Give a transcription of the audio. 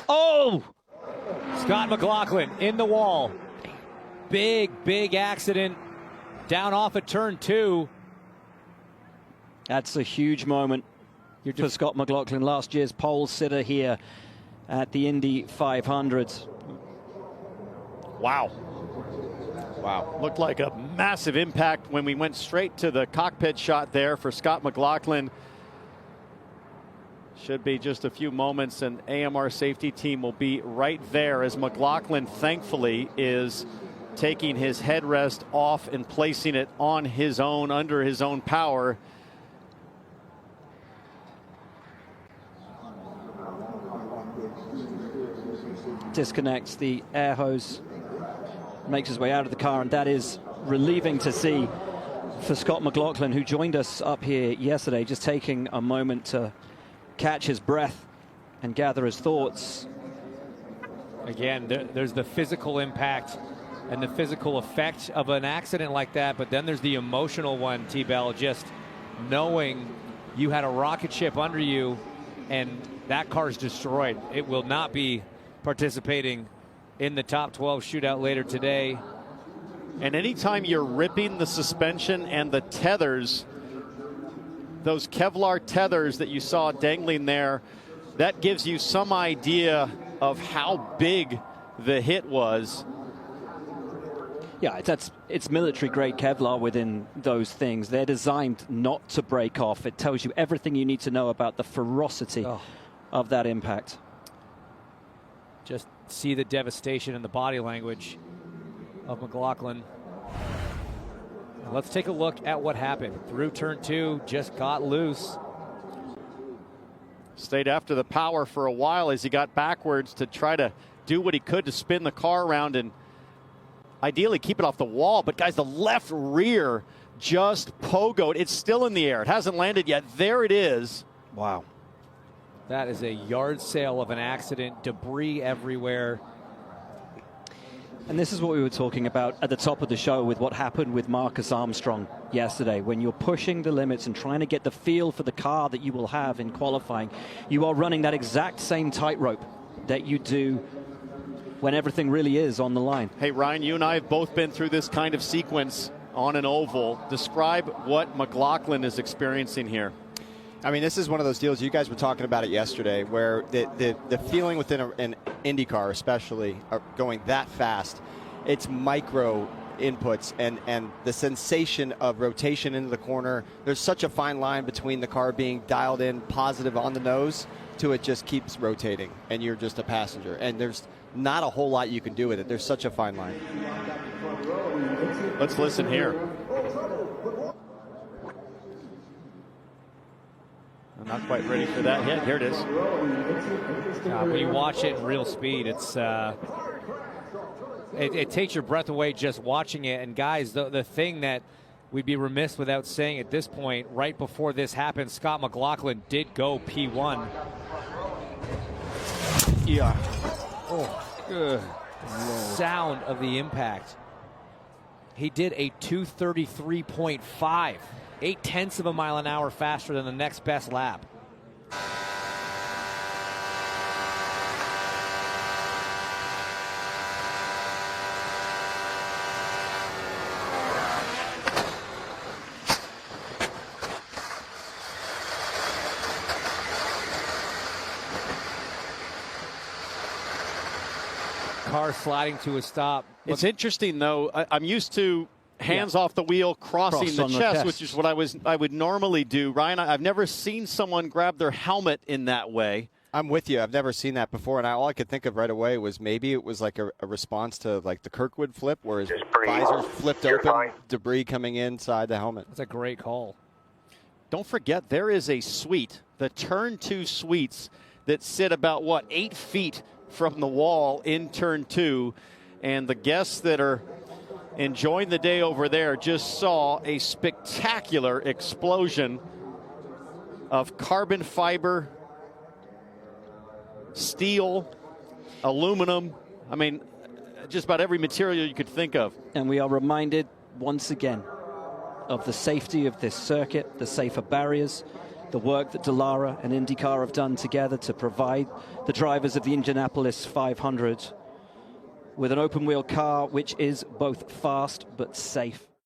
Oh! Scott McLaughlin in the wall. Big accident down off at turn 2. That's a huge moment for Scott McLaughlin, last year's pole sitter here at the Indy 500. Wow. Wow. Looked like a massive impact when we went straight to the cockpit shot there for Scott McLaughlin. Should be just a few moments, and AMR safety team will be right there as McLaughlin, thankfully, is taking his headrest off and placing it on his own, under his own power. Disconnects the air hose, makes his way out of the car, and that is relieving to see for Scott McLaughlin, who joined us up here yesterday, just taking a moment to catch his breath and gather his thoughts. Again, there's the physical impact and the physical effect of an accident like that, but then there's the emotional one, T-Bell, just knowing you had a rocket ship under you and that car's destroyed. It will not be participating in the top 12 shootout later today. And anytime you're ripping the suspension and the tethers, those Kevlar tethers that you saw dangling there, that gives you some idea of how big the hit was. Yeah, it's military-grade Kevlar within those things. They're designed not to break off. It tells you everything you need to know about the ferocity of that impact. Just see the devastation in the body language of McLaughlin. Let's take a look at what happened. Through turn 2, just got loose. Stayed after the power for a while as he got backwards to try to do what he could to spin the car around and ideally keep it off the wall. But guys, the left rear just pogoed. It's still in the air. It hasn't landed yet. There it is. Wow. That is a yard sale of an accident. Debris everywhere. And this is what we were talking about at the top of the show with what happened with Marcus Armstrong yesterday. When you're pushing the limits and trying to get the feel for the car that you will have in qualifying, you are running that exact same tightrope that you do when everything really is on the line. Hey, Ryan, you and I have both been through this kind of sequence on an oval. Describe what McLaughlin is experiencing here. I mean, this is one of those deals, you guys were talking about it yesterday, where the feeling within an IndyCar, especially going that fast, it's micro inputs and the sensation of rotation into the corner. There's such a fine line between the car being dialed in positive on the nose to it just keeps rotating and you're just a passenger. And there's not a whole lot you can do with it. There's such a fine line. Let's listen here. I'm not quite ready for that yet. Here it is. When you watch it in real speed, it's it takes your breath away just watching it. And guys, the thing that we'd be remiss without saying at this point, right before this happened, Scott McLaughlin did go P1. Yeah. Oh, good. Sound of the impact. He did a 233.5, 0.8 of a mile an hour faster than the next best lap. Car sliding to a stop. It's interesting, though. I'm used to hands off the wheel, crossing the chest, which is what I would normally do. Ryan, I've never seen someone grab their helmet in that way. I'm with you. I've never seen that before, and all I could think of right away was maybe it was like a response to like the Kirkwood flip, where his visor flipped open, debris coming inside the helmet. That's a great call. Don't forget, there is a suite, the turn 2 suites that sit about, 8 feet from the wall in turn 2, and the guests that are enjoying the day over there just saw a spectacular explosion of carbon fiber, steel, aluminum. I mean, just about every material you could think of. And we are reminded once again of the safety of this circuit, the safer barriers, the work that Dallara and IndyCar have done together to provide the drivers of the Indianapolis 500 with an open wheel car which is both fast but safe.